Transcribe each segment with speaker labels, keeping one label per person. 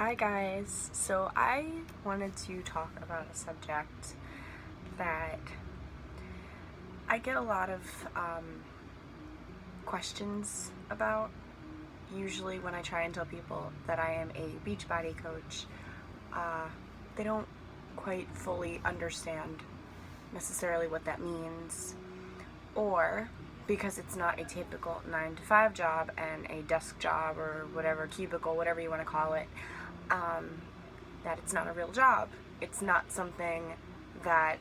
Speaker 1: Hi guys, so I wanted to talk about a subject that I get a lot of questions about, usually when I try and tell people that I am a Beachbody coach. They don't quite fully understand necessarily what that means, or because it's not a typical 9 to 5 job and a desk job or whatever, cubicle, whatever you want to call it, that it's not a real job. It's not something that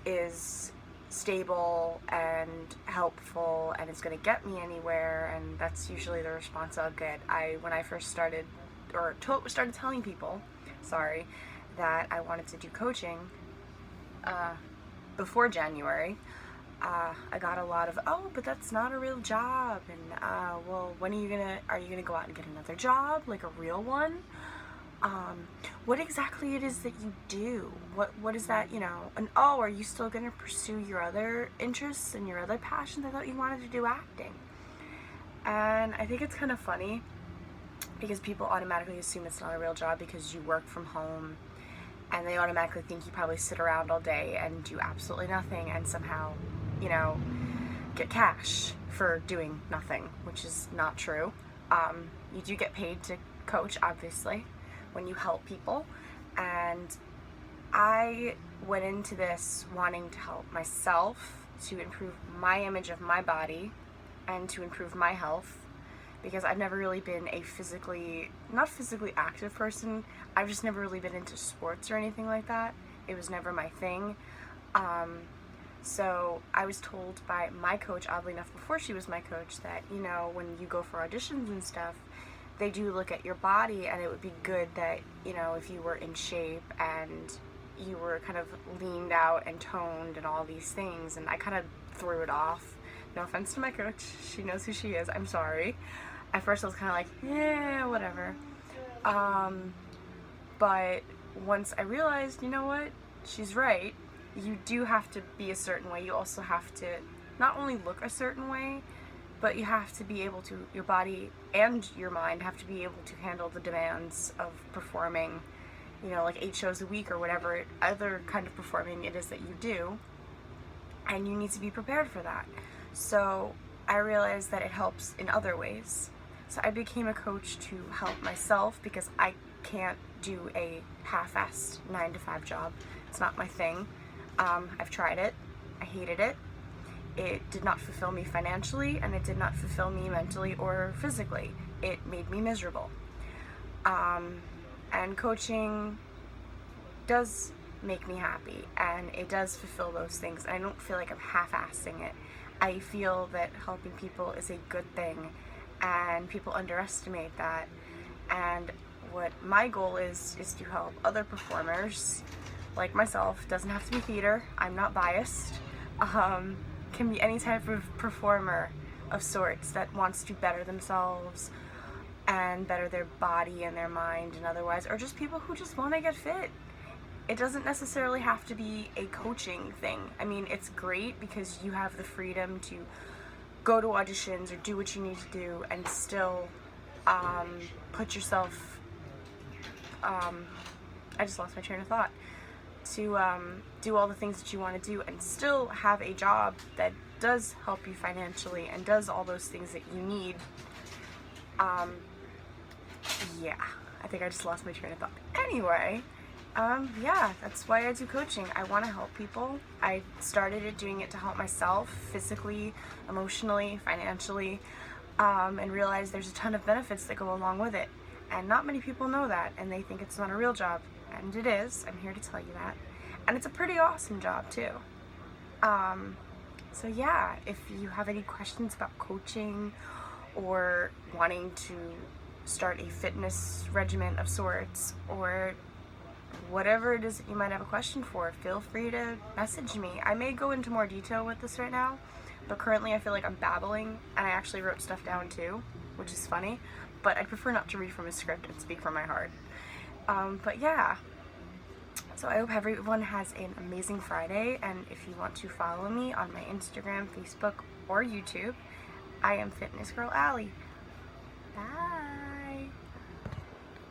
Speaker 1: is stable and helpful and is going to get me anywhere, and that's usually the response I'll get. When I first started telling people, that I wanted to do coaching before January, I got a lot of, oh, but that's not a real job, and well, are you gonna go out and get another job, like a real one? What exactly it is that you do? What is that, and oh, are you still gonna pursue your other interests and your other passions? I thought you wanted to do acting. And I think it's kind of funny because people automatically assume it's not a real job because you work from home, and they automatically think you probably sit around all day and do absolutely nothing and somehow, get cash for doing nothing, which is not true. You do get paid to coach, obviously, when you help people, and I went into this wanting to help myself, to improve my image of my body and to improve my health, because I've never really been not physically active person. I've just never really been into sports or anything like that. It was never my thing. So I was told by my coach, oddly enough, before she was my coach, that, when you go for auditions and stuff, they do look at your body, and it would be good that, if you were in shape and you were kind of leaned out and toned and all these things, and I kind of threw it off. No offense to my coach, she knows who she is, I'm sorry. At first I was kind of like, yeah, whatever. But once I realized, you know what, she's right, you do have to be a certain way. You also have to not only look a certain way, but you have to be able to, your body and your mind have to be able to handle the demands of performing, like 8 shows a week or whatever other kind of performing it is that you do, and you need to be prepared for that. So I realized that it helps in other ways. So I became a coach to help myself, because I can't do a half-assed 9 to 5 job. It's not my thing. I've tried it. I hated it. It did not fulfill me financially, and it did not fulfill me mentally or physically. It made me miserable. And coaching does make me happy, and it does fulfill those things. I don't feel like I'm half-assing it. I feel that helping people is a good thing, and people underestimate that. And what my goal is to help other performers like myself. Doesn't have to be theater, I'm not biased. Can be any type of performer of sorts that wants to better themselves and better their body and their mind and otherwise, or just people who just want to get fit. It doesn't necessarily have to be a coaching thing. I mean, it's great because you have the freedom to go to auditions or do what you need to do and still put yourself, I just lost my train of thought, to do all the things that you want to do and still have a job that does help you financially and does all those things that you need. Yeah, I think I just lost my train of thought. Anyway, yeah, that's why I do coaching. I want to help people. I started doing it to help myself physically, emotionally, financially, and realized there's a ton of benefits that go along with it. And not many people know that, and they think it's not a real job. And it is. I'm here to tell you that. And it's a pretty awesome job, too. So yeah, if you have any questions about coaching or wanting to start a fitness regimen of sorts, or whatever it is that you might have a question for, feel free to message me. I may go into more detail with this right now, but currently I feel like I'm babbling, and I actually wrote stuff down too, which is funny, but I prefer not to read from a script and speak from my heart. But yeah, so I hope everyone has an amazing Friday, and if you want to follow me on my Instagram, Facebook, or YouTube, I am Fitness Girl Allie. Bye!